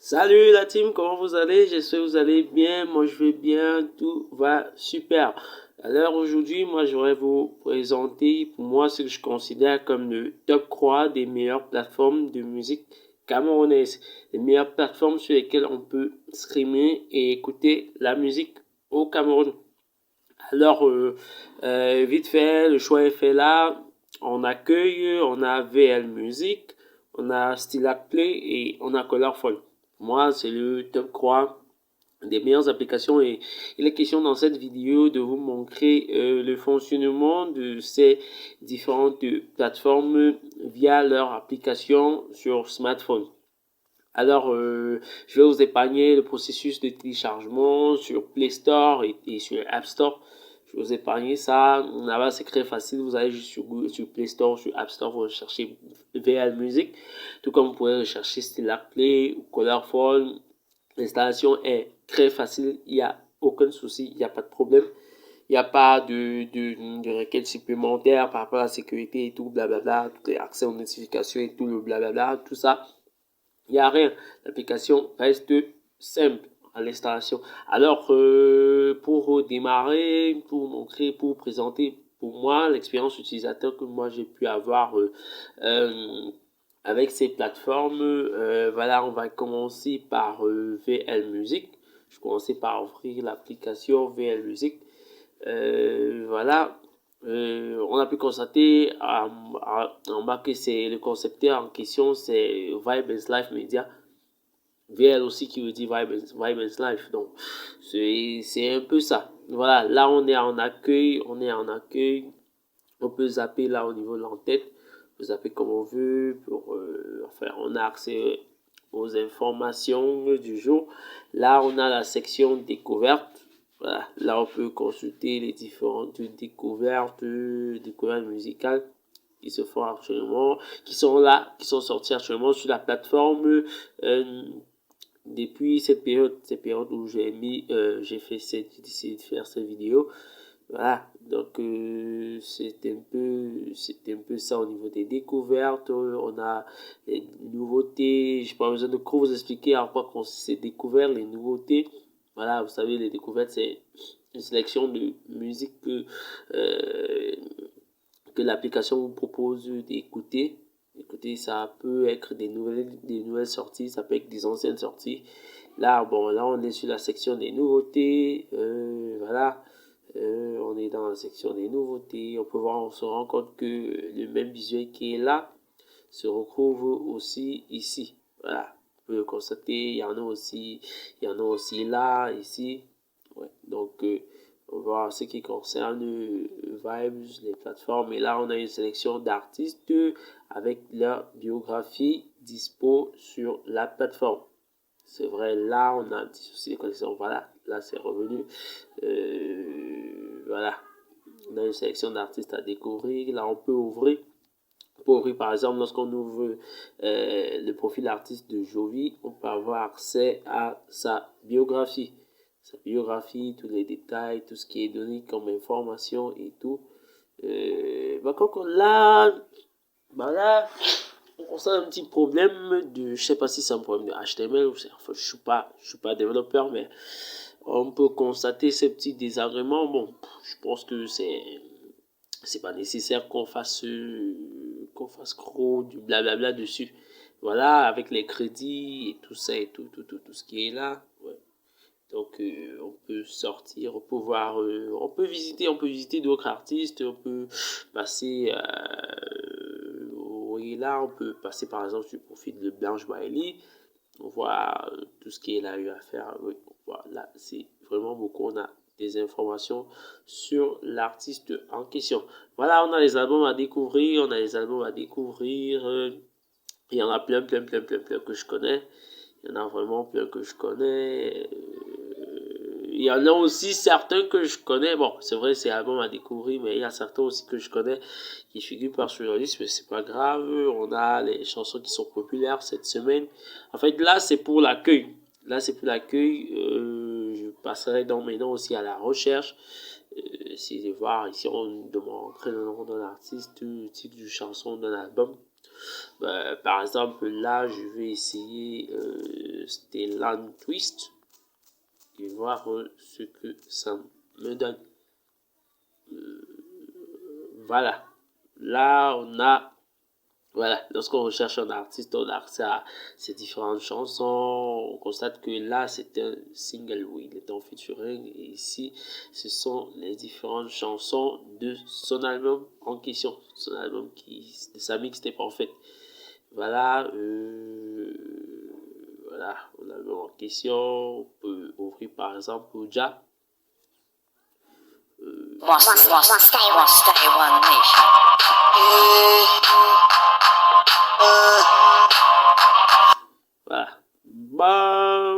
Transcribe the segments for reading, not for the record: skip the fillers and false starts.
Salut la team, comment vous allez? J'espère que vous allez bien. Moi, je vais bien. Tout va super. Alors aujourd'hui, moi, je vais vous présenter pour moi ce que je considère comme le top 3 des meilleures plateformes de musique camerounaise. Les meilleures plateformes sur lesquelles on peut streamer et écouter la musique au Cameroun. Alors, vite fait, le choix est fait là. On a VL Music, on a Stillac Play et on a Colorful. Moi, c'est le top 3 des meilleures applications et il est question dans cette vidéo de vous montrer le fonctionnement de ces différentes plateformes via leur application sur smartphone. Alors, je vais vous épargner le processus de téléchargement sur Play Store et sur App Store. Je vais vous épargner ça. Là-bas, c'est très facile. Vous allez juste sur Play Store, sur App Store, vous recherchez VL Music. Tout comme vous pouvez rechercher Stellar Play ou Colorful. L'installation est très facile. Il n'y a aucun souci. Il n'y a pas de problème. Il n'y a pas de requêtes supplémentaires par rapport à la sécurité et tout, blablabla. Tout est accès aux notifications et tout le blablabla. Tout ça. Il n'y a rien. L'application reste simple à l'installation. Alors, pour démarrer, pour montrer, pour présenter, pour moi, l'expérience utilisateur que moi j'ai pu avoir avec ces plateformes, voilà, on va commencer par VL Music. Je vais commencer par ouvrir l'application VL Music. Voilà, on a pu constater en bas que c'est le concepteur en question, c'est Vibes Life Media. VL aussi qui veut dire Vibes Life. Donc, c'est un peu ça. Voilà, là on est en accueil, On peut zapper là au niveau de l'entête. On peut zapper comme on veut. Enfin, on a accès aux informations du jour. Là, on a la section découverte. Voilà. Là, on peut consulter les différentes découvertes musicales qui se font actuellement, qui sont là, qui sont sorties actuellement sur la plateforme depuis cette période où j'ai décidé de faire cette vidéo. Voilà, donc c'était un peu ça au niveau des découvertes. On a les nouveautés. Je n'ai pas besoin de trop vous expliquer à quoi consistent ces découvertes, les nouveautés. Voilà, vous savez, les découvertes, c'est une sélection de musique que l'application vous propose d'écouter. Écoutez, ça peut être des nouvelles sorties, ça peut être des anciennes sorties. Là, bon, là, on est sur la section des nouveautés. Voilà. On est dans la section des nouveautés. On peut voir, on se rend compte que le même visuel qui est là se retrouve aussi ici. Voilà. On peut constater, il y en a aussi là, ici. Ouais. Donc, on va voir ce qui concerne Vibes, les plateformes. Et là, on a une sélection d'artistes avec leur biographie dispo sur la plateforme. C'est vrai, là, on a un petit souci de connexion. Voilà, là, c'est revenu. Voilà, on a une sélection d'artistes à découvrir. Là, on peut ouvrir. Par exemple, lorsqu'on ouvre le profil artiste de Jovi, on peut avoir accès à sa biographie. Sa biographie, tous les détails, tout ce qui est donné comme information et tout. Là, on constate un petit problème de, je sais pas si c'est un problème de HTML, enfin, je suis pas développeur, mais on peut constater ce petit désagrément. Bon, je pense que c'est pas nécessaire qu'on fasse gros du blablabla dessus. Voilà, avec les crédits et tout ça et tout ce qui est là. Ouais. Donc on peut sortir, on peut visiter d'autres artistes, on peut passer oui, là on peut passer par exemple sur le profil de Blanche Bailey. On voit tout ce qu'il a eu à faire. Oui, voilà, c'est vraiment beaucoup. On a des informations sur l'artiste en question. Voilà, on a les albums à découvrir. Il y en a plein que je connais. Il y en a vraiment plein que je connais. Il y en a aussi certains que je connais. Bon, c'est vrai, c'est album à découvrir, mais il y a certains aussi que je connais qui figurent pas sur la liste, mais c'est pas grave. On a les chansons qui sont populaires cette semaine. En fait, là, c'est pour l'accueil. Je passerai donc maintenant aussi à la recherche. Essayer de voir ici, on demande le nom d'un artiste, le titre d'une chanson, d'un album. Par exemple, là, je vais essayer Stellan Twist et voir ce que ça me donne. Voilà. Là, on a... Voilà, lorsqu'on recherche un artiste, on a accès à ses différentes chansons. On constate que là, c'est un single où il est en featuring. Et ici, ce sont les différentes chansons de son album en question. Son album de sa mixtape en fait. Voilà, voilà, on a l'album en question. On peut ouvrir par exemple Oja. Voilà. Bah,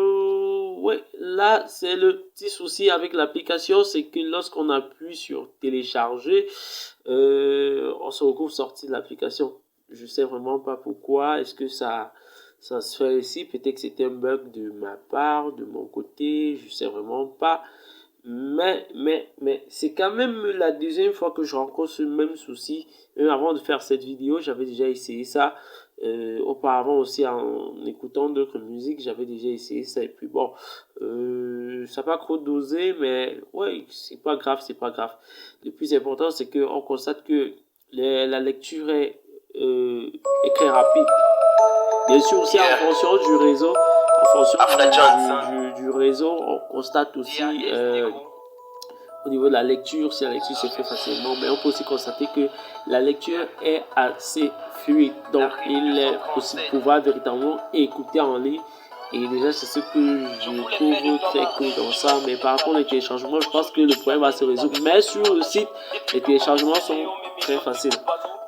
ouais, là, c'est le petit souci avec l'application, c'est que lorsqu'on appuie sur télécharger, on se retrouve sorti de l'application. Je sais vraiment pas pourquoi. Est-ce que ça se fait ici? Peut-être que c'était un bug de ma part, de mon côté. Je sais vraiment pas. Mais c'est quand même la deuxième fois que je rencontre ce même souci. Avant de faire cette vidéo, j'avais déjà essayé ça. Auparavant aussi, en écoutant d'autres musiques, j'avais déjà essayé ça. Et puis bon, ça n'a pas trop dosé, mais ouais, c'est pas grave, c'est pas grave. Le plus important, c'est qu'on constate que la lecture est très rapide. Bien sûr, aussi en fonction du réseau, du réseau, on constate aussi au niveau de la lecture, si la lecture se fait facilement, mais on peut aussi constater que la lecture est assez fluide. Donc, il est possible de pouvoir véritablement écouter en ligne. Et déjà, c'est ce que je trouve très cool dans ça. Mais par contre, les téléchargements, je pense que le problème va se résoudre. Mais sur le site, les téléchargements sont très faciles.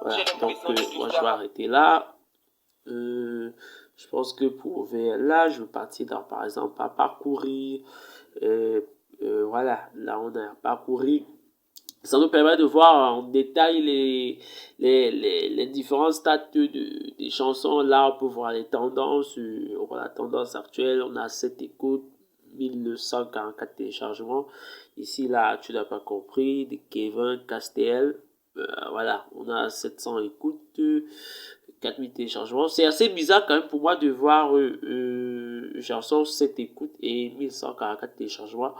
Voilà, donc moi, je vais arrêter là. Je pense que pour VLA, je vais partir dans, par exemple, à parcourir. Voilà, là on a parcouru. Ça nous permet de voir en détail les différents stats des chansons. Là, on peut voir les tendances. On voit la tendance actuelle. On a 7 écoutes, 1944 téléchargements. Ici, là, tu n'as pas compris, de Kevin Castel. Voilà, on a 700 écoutes, 4000 téléchargements. C'est assez bizarre quand même pour moi de voir chanson 7 écoutes et 1144 téléchargements.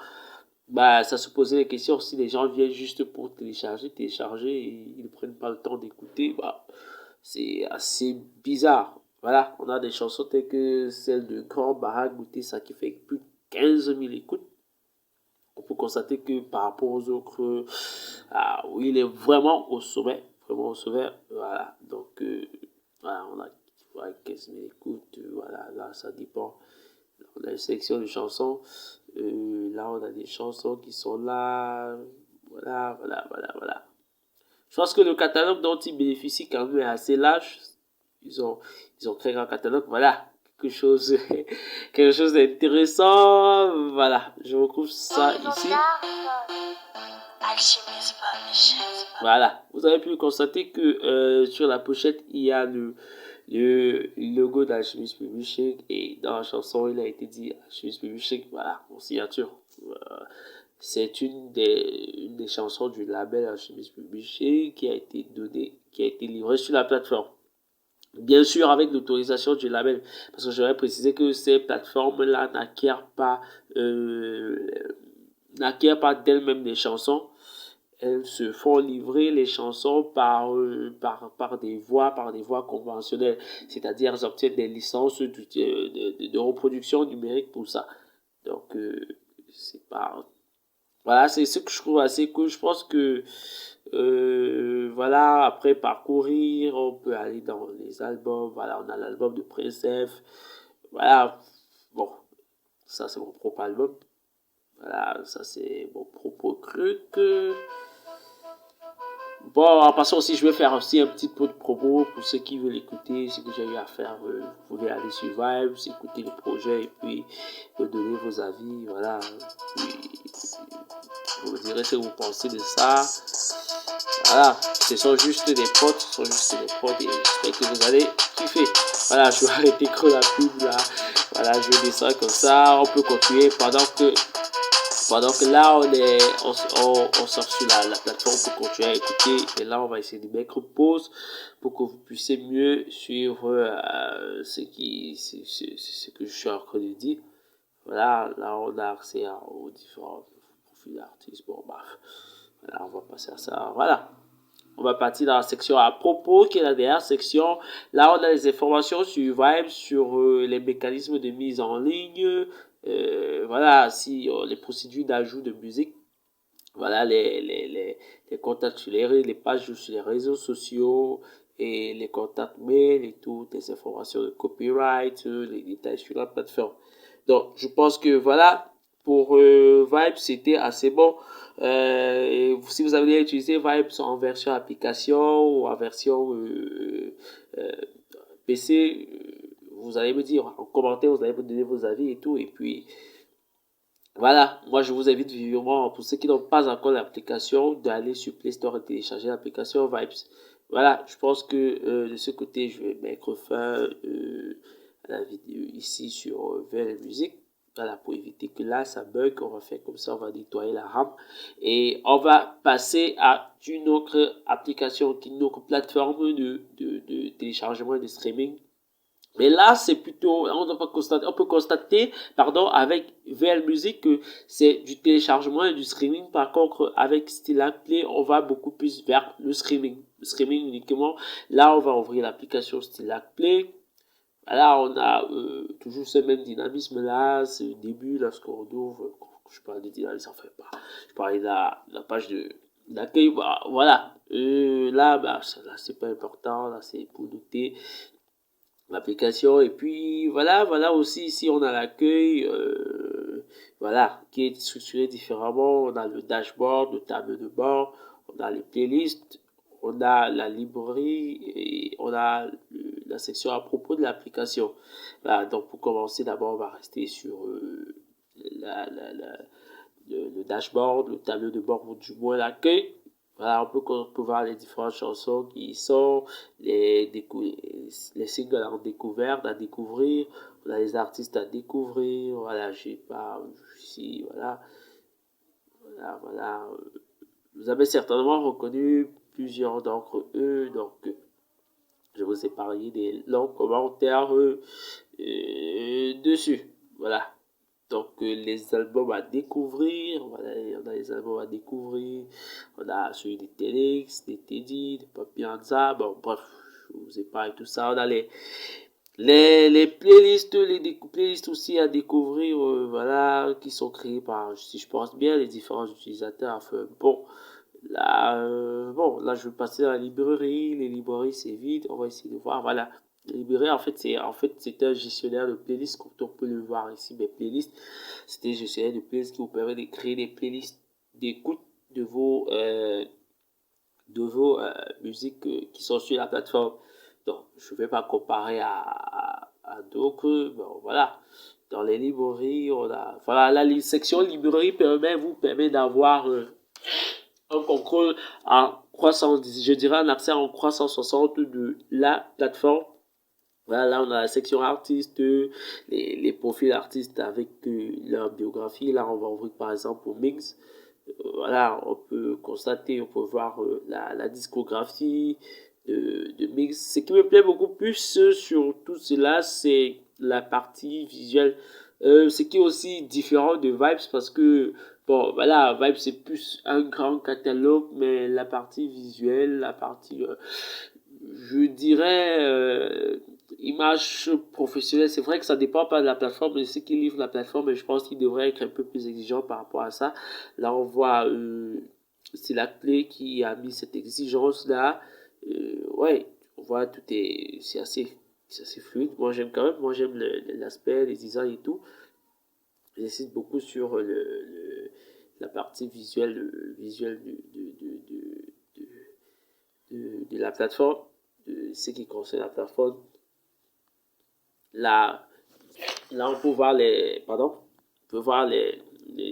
Bah, ça se posait les questions si les gens viennent juste pour télécharger et ils ne prennent pas le temps d'écouter. Bah, c'est assez bizarre. Voilà, on a des chansons telles que celle de Grand Barak Goûter, ça qui fait plus de 15 000 écoutes. On peut constater que par rapport aux autres, oui, il est vraiment au sommet. Vraiment au sommet. Voilà, donc, voilà, on a 15 000 écoutes. Voilà, là, ça dépend. On a une sélection de chansons. Là, on a des chansons qui sont là. Voilà. Je pense que le catalogue dont ils bénéficient quand même est assez large. Ils ont créé un catalogue. Voilà. Quelque chose d'intéressant. Voilà. Je retrouve ça ici. Voilà. Vous avez pu constater que sur la pochette, il y a le logo d'Alchemist Publishing et dans la chanson, il a été dit Alchemist Publishing. Voilà, mon signature. C'est une des chansons du label Alchemist Publishing qui a été livrée sur la plateforme. Bien sûr, avec l'autorisation du label, parce que j'aurais précisé que ces plateformes-là n'acquièrent pas d'elles-mêmes des chansons. Elles se font livrer les chansons par des voies conventionnelles, c'est-à-dire elles obtiennent des licences de reproduction numérique pour ça. Donc, c'est pas... Voilà, c'est ce que je trouve assez cool. Je pense que, voilà, après parcourir, on peut aller dans les albums. Voilà, on a l'album de Prince F. Voilà, bon, ça c'est mon propre album. Voilà, ça c'est mon propre truc. Bon, en passant aussi, je vais faire aussi un petit peu de promo pour ceux qui veulent écouter ce que j'ai eu à faire. Vous pouvez aller sur Vibes, écouter le projet et puis me donner vos avis. Voilà. Puis, vous me direz ce que vous pensez de ça. Voilà. Ce sont juste des potes. Et j'espère que vous allez kiffer. Voilà, je vais arrêter que la pub là. Voilà, je vais descendre comme ça. On peut continuer pendant que Pendant que là, on sort sur la plateforme pour continuer à écouter. Et là, on va essayer de mettre pause pour que vous puissiez mieux suivre ce que je suis en train de dire. Voilà, là, on a accès aux différents profils d'artistes. Bon, bah, voilà, on va passer à ça. Voilà. On va partir dans la section à propos, qui est la dernière section. Là, on a les informations sur Vibe, sur les mécanismes de mise en ligne. Voilà, si les procédures d'ajout de musique. Voilà, les contacts sur les pages sur les réseaux sociaux et les contacts mail et toutes les informations de copyright, les détails sur la plateforme. Donc, je pense que voilà, pour Vibe, c'était assez bon. Si vous avez utilisé Vibe en version application ou en version PC, vous allez me dire en commentaire, vous allez me donner vos avis et tout. Et puis, voilà, moi je vous invite vivement, pour ceux qui n'ont pas encore l'application, d'aller sur Play Store et télécharger l'application Vibes. Voilà, je pense que de ce côté, je vais mettre fin à la vidéo ici sur VL Music. Voilà, pour éviter que là, ça bug, on va faire comme ça, on va nettoyer la RAM. Et on va passer à une autre application, une autre plateforme de téléchargement et de streaming. Mais là, c'est plutôt, on peut constater, pardon, avec VL Music que c'est du téléchargement et du streaming. Par contre, avec Stylac Play, on va beaucoup plus vers le streaming. Le streaming uniquement. Là, on va ouvrir l'application Stylac Play. Voilà, on a toujours ce même dynamisme là, ce début, lorsqu'on ouvre, je parle de dynamisme, enfin pas, je parlais de la page d'accueil, bah, voilà. Là, bah, là c'est pas important, là c'est pour noter l'application. Et puis voilà aussi ici on a l'accueil, voilà, qui est structuré différemment. On a le dashboard, le tableau de bord, on a les playlists, on a la librairie et on a la section à propos de l'application. Voilà, donc pour commencer, d'abord on va rester sur la, la, la, le dashboard, le tableau de bord, ou du moins l'accueil. Voilà, on peut voir les différentes chansons qui sont, les singles en découverte, à découvrir, on a les artistes à découvrir, voilà, je sais pas, ici, voilà. Vous avez certainement reconnu plusieurs d'entre eux, donc je vous ai parlé des longs commentaires dessus, voilà. Donc, les albums à découvrir, voilà, on a les albums à découvrir, on a celui des Telex, des Teddy, des Papianza, bon, bref, je vous ai parlé de tout ça. On a les playlists, les playlists aussi à découvrir, voilà, qui sont créées par, si je pense bien, les différents utilisateurs. Enfin, bon, là, je vais passer à la librairie. Les librairies, c'est vide, on va essayer de voir, voilà. Librairie, c'est un gestionnaire de playlists, comme on peut le voir ici, mes playlists. C'est un gestionnaire de playlists qui vous permet de créer des playlists d'écoute de vos musiques qui sont sur la plateforme. Donc, je ne vais pas comparer à d'autres. Bon, voilà. Dans les librairies, on a, voilà, la section librairie vous permet d'avoir un contrôle en croissance, je dirais un accès en croissance 60 de la plateforme. Voilà, là on a la section artistes, les profils artistes avec leur biographie. Là on va ouvrir par exemple au mix. Voilà, on peut constater, on peut voir la discographie de mix. Ce qui me plaît beaucoup plus sur tout cela, c'est la partie visuelle. Ce qui est aussi différent de Vibes parce que, bon, voilà, Vibes c'est plus un grand catalogue, mais la partie visuelle, la partie, je dirais, image professionnelle, c'est vrai que ça dépend pas de la plateforme, mais ceux qui livrent la plateforme, et je pense qu'ils devraient être un peu plus exigeants par rapport à ça. Là, on voit, c'est la clé qui a mis cette exigence-là. Ouais, on voit c'est assez fluide. Moi j'aime l'aspect, les designs et tout. J'insiste beaucoup sur la partie visuelle, de la plateforme, de ce qui concerne la plateforme. Là, on peut voir les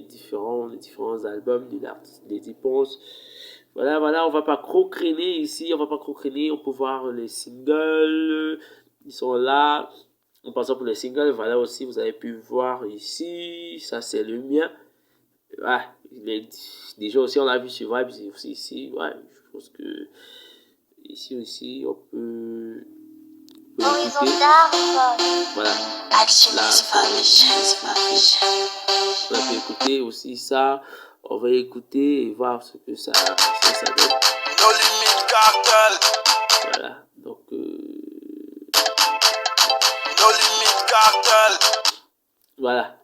différents albums de l'artiste des Ponce. Voilà, on va pas crocréner ici, on peut voir les singles, ils sont là. En passant pour les singles, voilà aussi, vous avez pu voir ici, ça c'est le mien. Ouais, déjà aussi, on a vu sur Vibes aussi ici. Ouais, je pense que ici aussi, on peut écouter. Voilà. On peut écouter aussi ça. On va écouter et voir ce que ça donne. No Limit Cartel. Voilà. Donc, No Limit Cartel. voilà.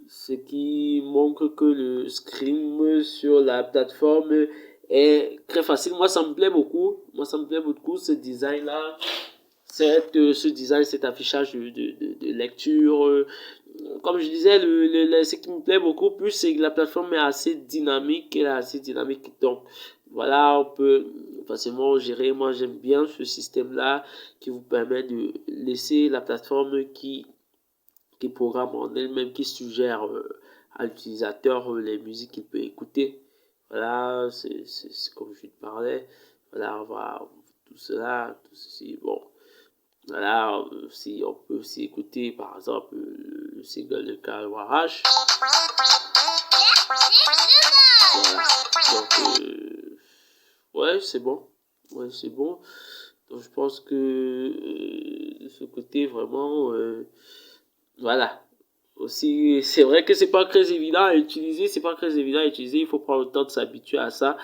Ce qui montre que le scream sur la plateforme est très facile. Moi, ça me plaît beaucoup. Ce design-là. Ce design, cet affichage de lecture. Comme je disais, ce qui me plaît beaucoup plus, c'est que la plateforme est assez dynamique. Elle est assez dynamique. Donc, voilà, on peut facilement gérer. Moi, j'aime bien ce système-là qui vous permet de laisser la plateforme qui programme en elle-même, qui suggère à l'utilisateur les musiques qu'il peut écouter. Voilà, c'est comme je te parlais. Voilà, on va tout cela, tout ceci. Bon, voilà, si on peut aussi écouter par exemple le single de Karl Warash. Voilà. Donc, ouais, c'est bon. Ouais, c'est bon. Donc, je pense que de ce côté, vraiment, voilà. Aussi, c'est vrai que c'est pas très évident à utiliser, il faut prendre le temps de s'habituer à ça.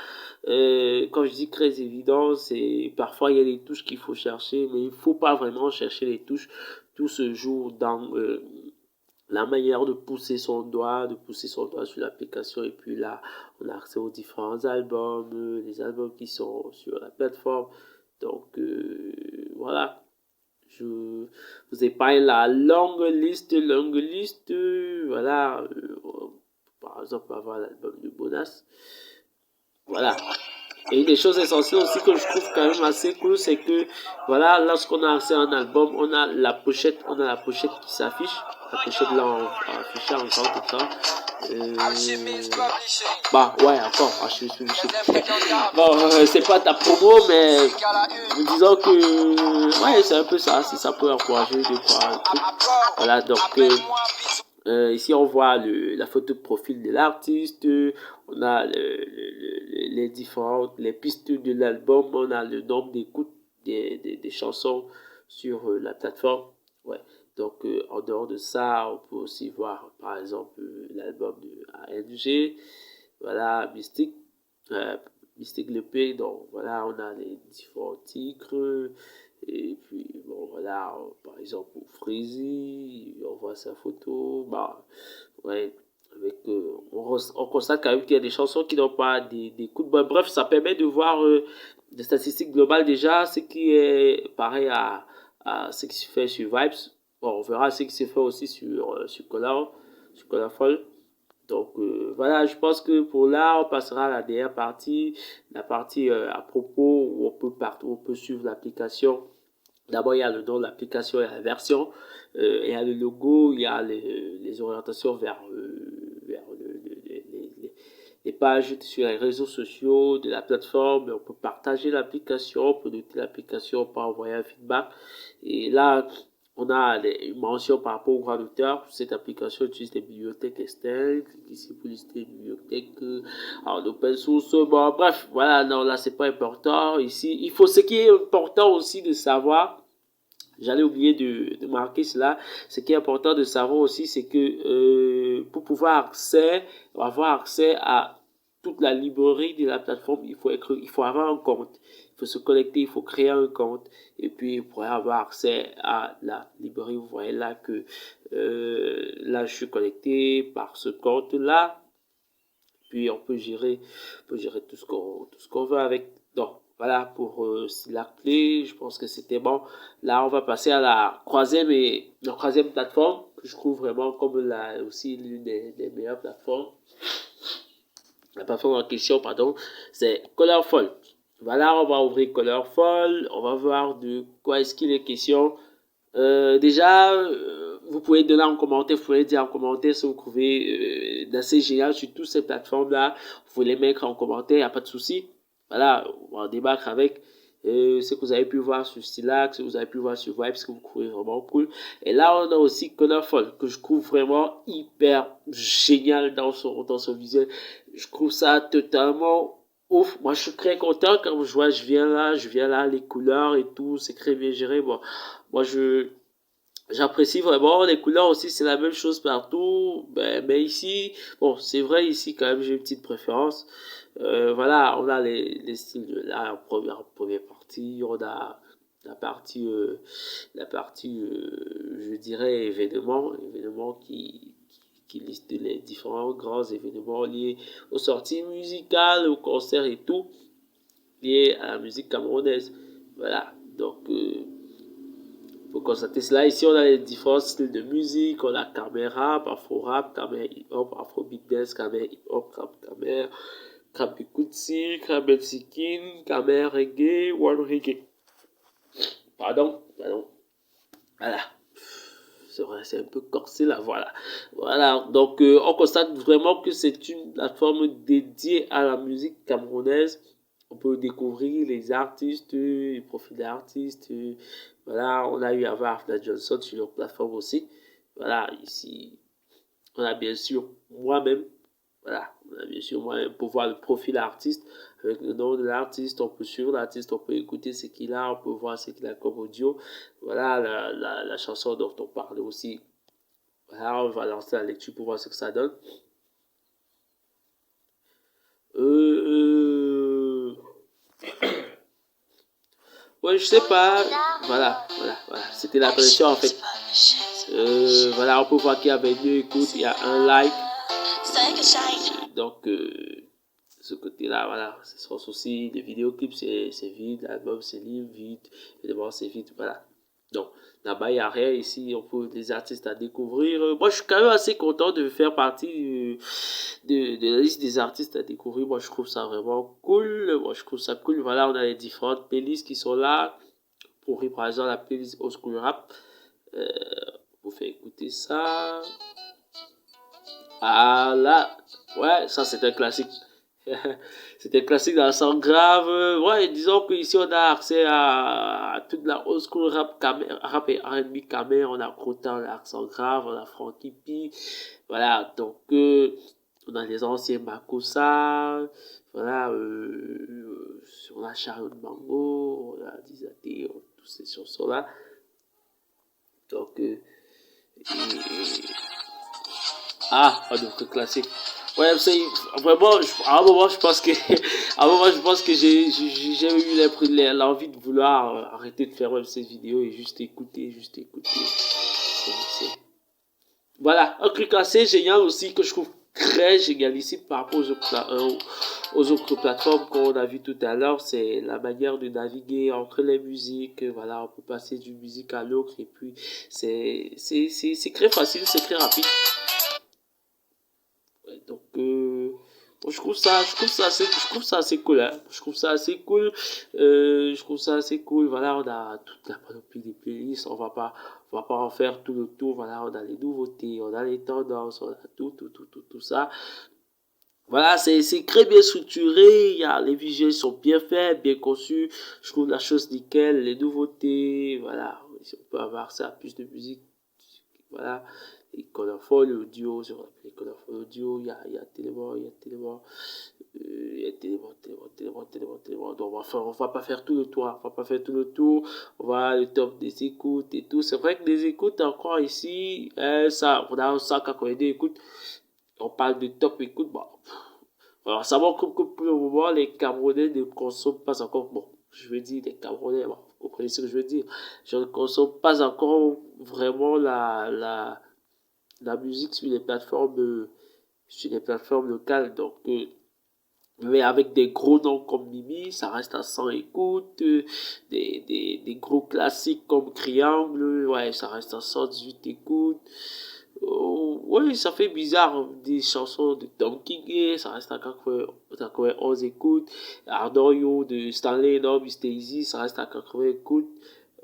Quand je dis très évident, c'est parfois il y a des touches qu'il faut chercher, mais il faut pas vraiment chercher les touches. Tout se joue dans la manière de pousser son doigt, sur l'application, et puis là, on a accès aux différents albums, les albums qui sont sur la plateforme. Donc, voilà. Je vous épargne la longue liste, voilà. Par exemple, avoir l'album de Bonas. Voilà. Et une des choses essentielles aussi que je trouve quand même assez cool, c'est que, voilà, lorsqu'on a accès à un album, on a la pochette qui s'affiche. La pochette là, affichée en grand écran. Bah, ouais, encore, bon, c'est pas ta promo, mais disons que, ouais, c'est un peu ça, si ça peut encourager de quoi. Voilà, donc, ici on voit la photo de profil de l'artiste, on a les pistes de l'album, on a le nombre d'écoutes des chansons sur la plateforme. Ouais. Donc en dehors de ça, on peut aussi voir par exemple l'album de ANG, voilà, Mystique le P, donc voilà, on a les différents titres. Et puis, bon, voilà, par exemple, pour Freezy, on voit sa photo, bah, ouais, avec, on constate quand même qu'il y a des chansons qui n'ont pas des coups de bois. Bref, ça permet de voir des statistiques globales déjà, ce qui est pareil à ce qui se fait sur Vibes. Bon, on verra ce qui se fait aussi sur Colorful. Donc voilà, je pense que pour là, on passera à la dernière partie, la partie à propos où on peut suivre l'application. D'abord, il y a le nom de l'application et la version. Il y a le logo, il y a les orientations vers les pages sur les réseaux sociaux de la plateforme. On peut partager l'application, on peut noter l'application, on peut envoyer un feedback. Et là, on a une mention par rapport au droit d'auteur. Cette application utilise des bibliothèques externes. Clique ici pour lister les bibliothèques en open source. Bon, bref, voilà, non, là, c'est pas important. Ici, ce qui est important aussi de savoir, j'allais oublier de marquer cela. Ce qui est important de savoir aussi, c'est que pour pouvoir avoir accès à toute la librairie de la plateforme, il faut avoir un compte. Il faut se connecter, il faut créer un compte. Et puis, vous pourrez avoir accès à la librairie. Vous voyez là que là, je suis connecté par ce compte-là. Puis, on peut gérer tout ce qu'on veut avec. Donc, voilà pour la clé. Je pense que c'était bon. Là, on va passer à la troisième plateforme que je trouve vraiment comme aussi l'une des meilleures plateformes. La plateforme en question, pardon, c'est Colorful. Voilà, on va ouvrir Colorful. On va voir de quoi est-ce qu'il est question. Déjà, vous pouvez donner en commentaire, vous pouvez dire en commentaire ce que vous trouvez d'assez génial sur toutes ces plateformes-là. Vous pouvez les mettre en commentaire, il n'y a pas de souci. Voilà, on va en débattre avec. Ce que vous avez pu voir sur Stilac, ce que vous avez pu voir sur Vibes, que vous trouvez vraiment cool. Et là, on a aussi Colorful, que je trouve vraiment hyper génial dans son visuel. Je trouve ça totalement ouf. Moi, je suis très content quand je vois, je viens là, les couleurs et tout, c'est très bien géré. Bon, moi, j'apprécie vraiment les couleurs aussi, c'est la même chose partout. Mais ici, bon, c'est vrai, ici, quand même, j'ai une petite préférence. Voilà, on a les styles de la première partie, on a la partie, je dirais, événements qui liste les différents grands événements liés aux sorties musicales, aux concerts et tout, liés à la musique camerounaise. Voilà, donc, pour constater cela, ici on a les différents styles de musique, on a Kamer Rap, Afro Rap, Kamer Hip Hop, Afro Beat Dance, Kamer Hip Hop, Rap Kamer, Krabi Kutsi, Krabi Sikin, Kamer Reggae, One Reggae. Pardon. Voilà. C'est vrai, c'est un peu corsé là, voilà. Voilà, donc on constate vraiment que c'est une plateforme dédiée à la musique camerounaise. On peut découvrir les artistes, les profils d'artistes. Voilà, on a eu à voir Afna Johnson sur leur plateforme aussi. Voilà, ici, on a bien sûr moi-même. Voilà, on a bien sûr moi-même pour voir le profil artiste. Avec le nom de l'artiste, on peut suivre l'artiste, on peut écouter ce qu'il a, on peut voir ce qu'il a comme audio. Voilà la chanson dont on parlait aussi. Voilà, on va lancer la lecture pour voir ce que ça donne. Ouais, je sais pas. Voilà. C'était la connexion en fait. Voilà, on peut voir qu'il y avait 2 écoutes, il y a un like. Donc, ce côté-là, voilà, c'est son souci. Les vidéoclips, c'est vide. L'album, c'est vide. Évidemment, c'est vide. Voilà. Donc, là-bas, il n'y a rien ici. On peut des artistes à découvrir. Moi, je suis quand même assez content de faire partie de la liste des artistes à découvrir. Moi, je trouve ça vraiment cool. Voilà, on a les différentes playlists qui sont là. Pour par exemple, la playlist Old School Rap. Vous faire écouter ça. Ah là, ouais, ça c'est un classique. C'était un classique dans le sang grave. Ouais, disons qu'ici on a accès à toute la old school rap et R&B Kamer. On a Crota, on a Accent Grave, on a Frankie P. Voilà, donc on a les anciens Makossa. Voilà, on a Chariot de Mango, on a Dizaté, tous ces chansons-là. Donc, donc classique. Ouais, c'est vraiment, à un moment, je pense que, j'ai eu l'envie de vouloir arrêter de faire même ces vidéos et juste écouter. Voilà, un truc assez génial aussi que je trouve très génial ici par rapport aux autres plateformes qu'on a vu tout à l'heure, c'est la manière de naviguer entre les musiques. Voilà, on peut passer d'une musique à l'autre et puis c'est très facile, c'est très rapide. Donc, je trouve ça assez cool, hein. Je trouve ça assez cool. Voilà, on a toute la panoplie des playlists. On va pas en faire tout le tour. Voilà, on a les nouveautés, on a les tendances, on a tout ça. Voilà, c'est très bien structuré. Les visuels sont bien faits, bien conçus. Je trouve la chose nickel, les nouveautés. Voilà, si on peut avoir ça, plus de musique. Voilà, les Colorful audio, sur les Colorful audio, il y a tellement, donc on va pas faire tout le tour, on va le top des écoutes et tout. C'est vrai que des écoutes encore ici, ça, on a 182 écoutes, on parle de top écoute, bon. Alors, ça montre que pour le moment, les Camerounais ne consomment pas encore, bon, je veux dire, les Camerounais, bon, vous comprenez ce que je veux dire, je ne consomme pas encore vraiment la musique sur les plateformes locales. Donc, mais avec des gros noms comme Mimi, ça reste à 100 écoutes. Des gros classiques comme Triangle, ouais, ça reste à 118 écoutes. Oui, ça fait bizarre. Des chansons de Tom King, ça reste à 91 écoutes. Ardoyo de Stanley No Mr. Easy, ça reste à 80 écoutes.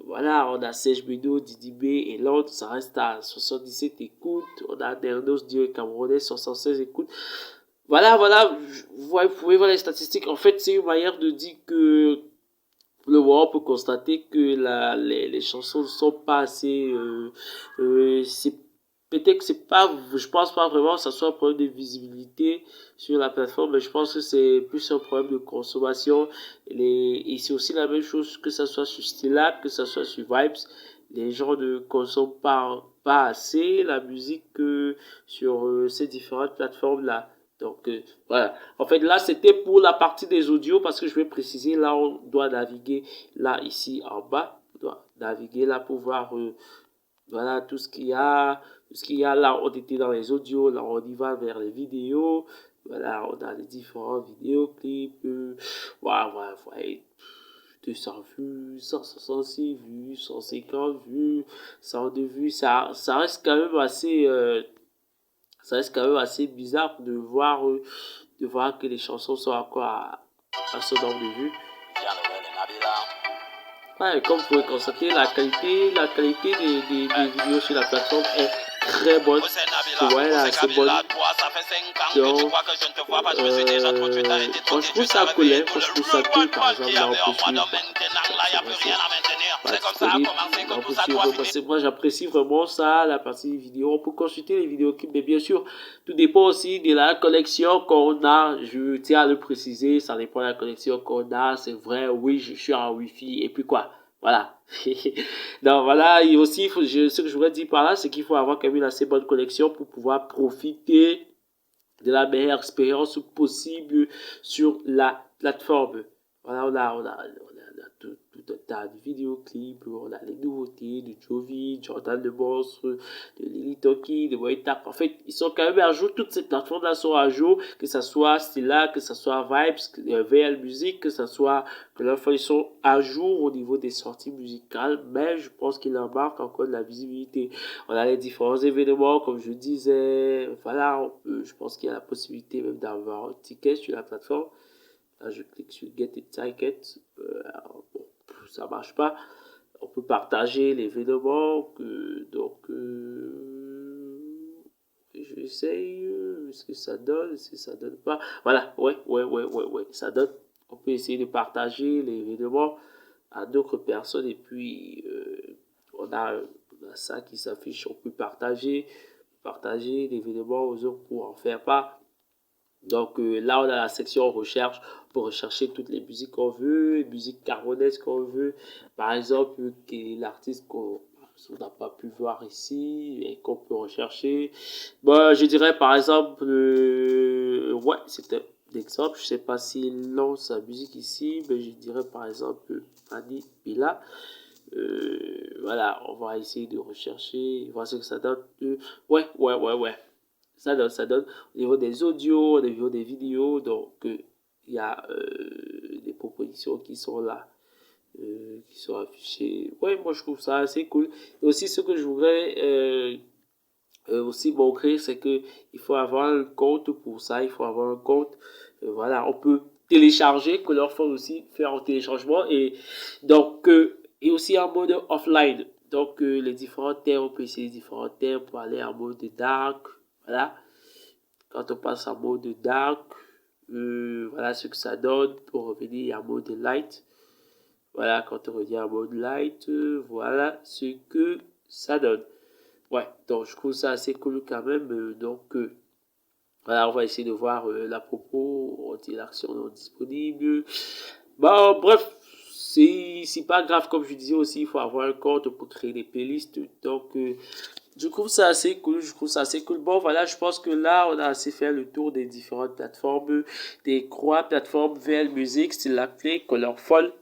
Voilà, on a Serge Beno, Didi B et l'autre, ça reste à 77 écoutes. On a Dernos Dio Camerounais, 76 écoutes. Voilà, vous pouvez voir les statistiques. En fait, c'est une manière de dire que pour le moment, on peut constater que les chansons ne sont pas assez... peut-être que c'est pas... Je pense pas vraiment que ça soit un problème de visibilité sur la plateforme, mais je pense que c'est plus un problème de consommation. Et c'est aussi la même chose que ça soit sur Stylab, que ça soit sur Vibes. Les gens ne consomment pas assez la musique que sur ces différentes plateformes-là. Donc, voilà. En fait, là, c'était pour la partie des audios parce que je vais préciser, là, on doit naviguer, là, ici, en bas. On doit naviguer là pour voir, voilà, tout ce qu'il y a. Tout ce qu'il y a là, on était dans les audios. Là, on y va vers les vidéos. Voilà, on a les différents vidéoclips. Voilà, voilà, voilà. 200 vues, 166 vues, 150 vues, 102 vues. Ça reste quand même assez... ça reste quand même assez bizarre de voir que les chansons sont encore à ce nombre de vues. Ouais, comme vous pouvez constater, la qualité des vidéos sur la plateforme est très bonne. Ouais, là, c'est bonne. Donc, quand je trouve ça cool, hein, quand je trouve ça cool, par exemple, là, on peut suivre. Parce que moi, j'apprécie vraiment ça, la partie vidéo. On peut consulter les vidéoclips, mais bien sûr, tout dépend aussi de la connexion qu'on a. Je tiens à le préciser, ça dépend de la connexion qu'on a. C'est vrai, oui, je suis en Wi-Fi, et puis quoi? Voilà. Donc voilà, et aussi, ce que je voudrais dire par là, c'est qu'il faut avoir quand même une assez bonne connexion pour pouvoir profiter de la meilleure expérience possible sur la plateforme. Voilà, on a tout un tas de vidéoclips, on a les nouveautés de Jovi, Jordan de Monstre, de Lily Toki, de Waitak. En fait, ils sont quand même à jour, toutes ces plateformes-là sont à jour, que ce soit Stilla, que ce soit Vibes, VL Music, que ce soit que l'enfant, ils sont à jour au niveau des sorties musicales, mais je pense qu'il en manque encore de la visibilité. On a les différents événements, comme je disais, voilà, je pense qu'il y a la possibilité même d'avoir un ticket sur la plateforme. Là, je clique sur Get a Ticket. Bon, ça marche pas. On peut partager l'événement. Donc, j'essaye. Est-ce que ça donne? Est-ce que ça donne pas? Voilà, ouais, ça donne. On peut essayer de partager l'événement à d'autres personnes. Et puis, on a ça qui s'affiche. On peut partager l'événement aux autres pour en faire part. Donc là, on a la section recherche pour rechercher toutes les musiques qu'on veut, les musiques camerounaises qu'on veut. Par exemple, quel est l'artiste qu'on n'a pas pu voir ici et qu'on peut rechercher. Bon, je dirais par exemple, ouais, c'était l'exemple. Je sais pas s'il lance sa musique ici, mais je dirais par exemple Annie Bila. Voilà, on va essayer de rechercher, voir ce que ça donne. Ouais. Ça donne au niveau des audios, au niveau des vidéos. Donc, il y a des propositions qui sont là, qui sont affichées. Ouais, moi, je trouve ça assez cool. Et aussi, ce que je voudrais aussi montrer, c'est que il faut avoir un compte pour ça. Il faut avoir un compte. Voilà, on peut télécharger, que leur font aussi faire un téléchargement. Et donc, et aussi en mode offline. Donc, les différents thèmes, on peut essayer les différents thèmes pour aller en mode dark. Voilà. Quand on passe en mode dark, voilà ce que ça donne pour revenir en mode light. Voilà, quand on revient en mode light, voilà ce que ça donne. Ouais, donc je trouve ça assez cool quand même. Donc, voilà, on va essayer de voir la propos, l'action non disponible. Bon, bref, c'est pas grave, comme je disais aussi, il faut avoir un compte pour créer des playlists. Donc, je trouve ça assez cool, Bon, voilà, je pense que là, on a assez fait le tour des différentes plateformes, des 3 plateformes VL Music, c'est la clé, Colorful.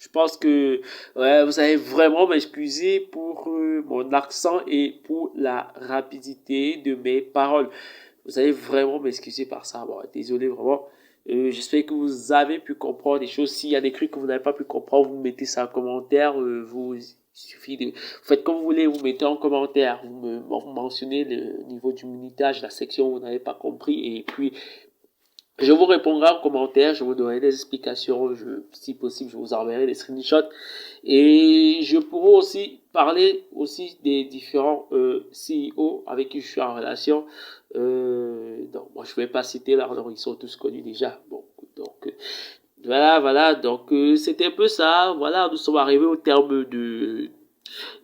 Je pense que ouais, vous allez vraiment m'excuser pour mon accent et pour la rapidité de mes paroles. Vous allez vraiment m'excuser par ça. Bon, désolé vraiment. J'espère que vous avez pu comprendre des choses. S'il y a des trucs que vous n'avez pas pu comprendre, vous mettez ça en commentaire. Il suffit de... Vous faites comme vous voulez, vous mettez en commentaire. Vous mentionnez le niveau du minutage, la section où vous n'avez pas compris. Et puis, je vous répondrai en commentaire, je vous donnerai des explications, si possible, je vous enverrai des screenshots. Et je pourrai aussi parler aussi des différents CEO avec qui je suis en relation. Donc, moi, je ne vais pas citer leur nom, ils sont tous connus déjà. Bon, donc, Voilà, donc c'était un peu ça. Voilà, nous sommes arrivés au terme de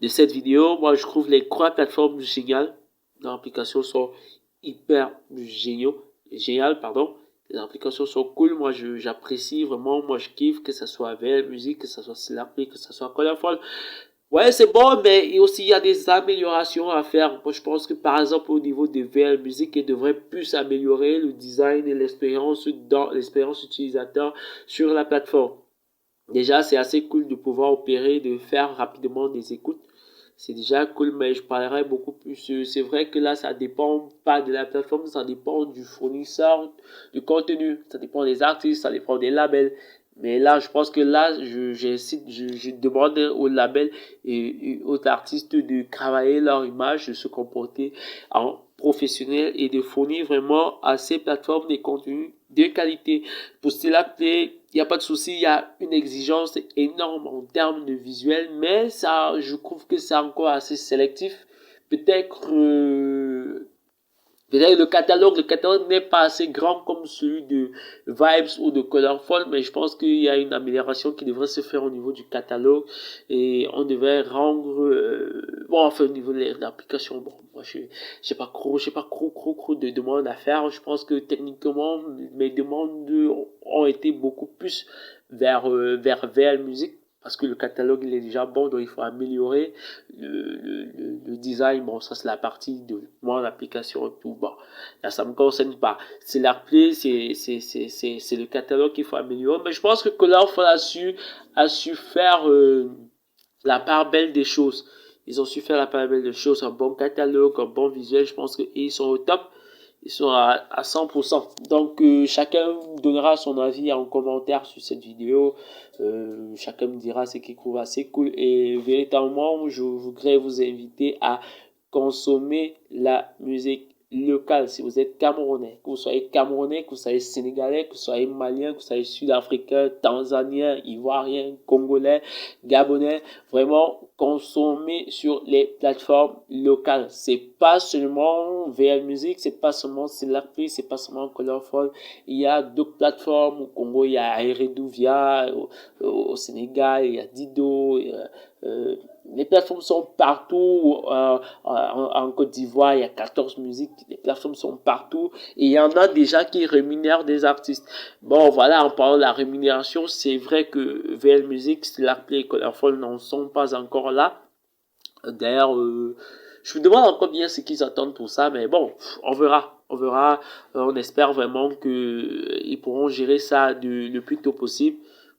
cette vidéo. Moi, je trouve les 3 plateformes géniales. Les applications sont hyper géniales, pardon. Les applications sont cool. Moi, j'apprécie vraiment. Moi, je kiffe que ce soit VL Music, que ce soit Slapplay, que ce soit Colorful. Ouais, c'est bon, mais aussi il y a des améliorations à faire. Moi, je pense que par exemple au niveau des VL Music, il devrait plus améliorer le design et l'expérience utilisateur sur la plateforme. Déjà, c'est assez cool de pouvoir opérer, de faire rapidement des écoutes. C'est déjà cool, mais je parlerai beaucoup plus. C'est vrai que là, ça dépend pas de la plateforme, ça dépend du fournisseur du contenu, ça dépend des artistes, ça dépend des labels. Mais là, je pense que là, je demande aux labels et aux artistes de travailler leur image, de se comporter en professionnel et de fournir vraiment à ces plateformes des contenus de qualité. Pour cela, il n'y a pas de souci, il y a une exigence énorme en termes de visuel, mais ça, je trouve que c'est encore assez sélectif. Peut-être le catalogue n'est pas assez grand comme celui de Vibes ou de Colorful, mais je pense qu'il y a une amélioration qui devrait se faire au niveau du catalogue et on devrait rendre, bon, enfin, au niveau de l'application, bon, moi, j'ai pas trop de demandes à faire. Je pense que techniquement, mes demandes ont été beaucoup plus vers VL Music parce que le catalogue il est déjà bon, donc il faut améliorer le design. Bon, ça c'est la partie de mon application et tout. Bon, là ça me concerne pas. C'est l'AirPlay, c'est le catalogue qu'il faut améliorer. Mais je pense que Colorful a su faire la part belle des choses. Ils ont su faire la part belle des choses, un bon catalogue, un bon visuel. Je pense qu'ils sont au top. Ils sont à 100%. Donc, chacun donnera son avis en commentaire sur cette vidéo. Chacun me dira ce qu'il trouve assez cool. Et véritablement, je voudrais vous inviter à consommer la musique locale. Si vous êtes Camerounais, que vous soyez Camerounais, que vous soyez Sénégalais, que vous soyez Malien, que vous soyez Sud-Africain, Tanzanien, Ivoirien, Congolais, Gabonais, vraiment consommer sur les plateformes locales. C'est pas seulement VL Music, c'est pas seulement Slapplay, c'est pas seulement Colorful. Il y a d'autres plateformes. Au Congo, il y a Ereduvia, au Sénégal, il y a Dido. Les plateformes sont partout. En Côte d'Ivoire, il y a 14 musiques. Les plateformes sont partout. Et il y en a déjà qui rémunèrent des artistes. Bon, voilà, en parlant de la rémunération, c'est vrai que VL Music, Slapplay et Colorful n'en sont pas encore là. D'ailleurs, je me demande encore bien ce qu'ils attendent pour ça, mais bon, on verra. On verra. On espère vraiment qu'ils pourront gérer ça le plus tôt possible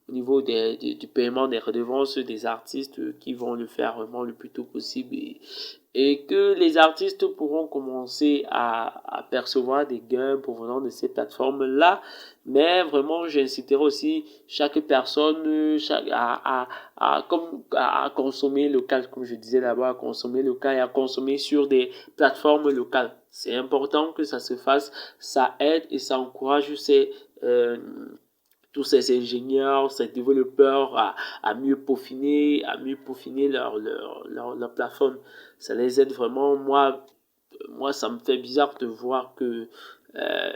au niveau du paiement des redevances des artistes qui vont le faire vraiment le plus tôt possible et que les artistes pourront commencer à percevoir des gains provenant de ces plateformes-là. Mais vraiment, j'inciterai aussi chaque personne à consommer local, comme je disais là-bas, à consommer local et à consommer sur des plateformes locales. C'est important que ça se fasse, ça aide et ça encourage tous ces ingénieurs, ces développeurs à mieux peaufiner leur plateforme. Ça les aide vraiment. Moi, ça me fait bizarre de voir que euh,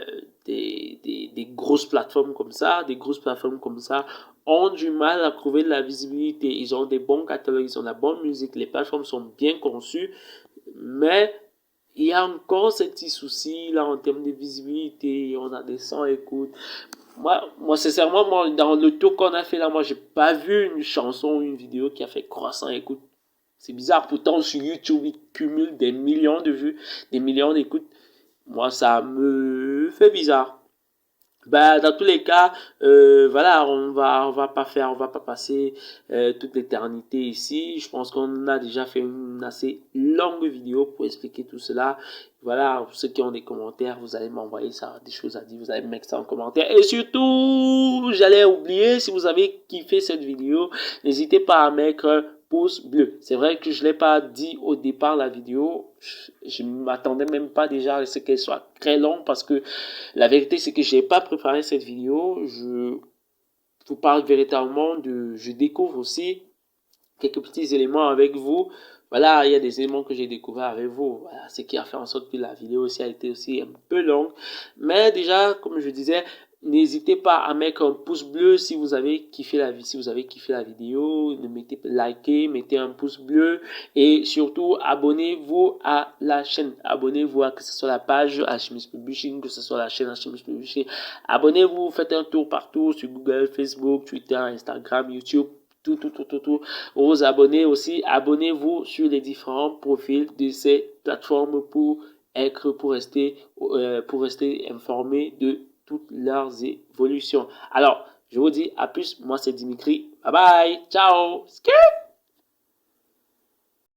des grosses plateformes comme ça, ont du mal à trouver de la visibilité. Ils ont des bons catalogues, ils ont de la bonne musique, les plateformes sont bien conçues, mais il y a encore ces petits soucis là en termes de visibilité. On a des 100 écoutes. Sincèrement, dans le tour qu'on a fait là, moi, j'ai pas vu une chanson ou une vidéo qui a fait 300 écoutes. C'est bizarre. Pourtant, sur YouTube, il cumule des millions de vues, des millions d'écoutes. Moi, ça me fait bizarre. Bah, dans tous les cas, voilà, on va pas passer toute l'éternité ici. Je pense qu'on a déjà fait une assez longue vidéo pour expliquer tout cela. Voilà, pour ceux qui ont des commentaires, vous allez m'envoyer ça, des choses à dire, vous allez mettre ça en commentaire. Et surtout, j'allais oublier, si vous avez kiffé cette vidéo, n'hésitez pas à mettre pouce bleu. C'est vrai que je ne l'ai pas dit au départ la vidéo. Je ne m'attendais même pas déjà à ce qu'elle soit très longue parce que la vérité c'est que je n'ai pas préparé cette vidéo. Je vous parle véritablement je découvre aussi quelques petits éléments avec vous. Voilà, il y a des éléments que j'ai découverts avec vous. Voilà, ce qui a fait en sorte que la vidéo aussi a été aussi un peu longue. Mais déjà, comme je disais, n'hésitez pas à mettre un pouce bleu si vous avez kiffé la vidéo, likez, mettez un pouce bleu et surtout abonnez-vous à la chaîne. Abonnez-vous à que ce soit la page Alchemist Publishing, que ce soit la chaîne Alchemist Publishing. Abonnez-vous, faites un tour partout sur Google, Facebook, Twitter, Instagram, YouTube. Tout. Aux abonnés aussi, abonnez-vous sur les différents profils de ces plateformes pour rester informé de toutes leurs évolutions. Alors, je vous dis à plus. Moi, c'est Dimitri. Bye bye. Ciao. Skip.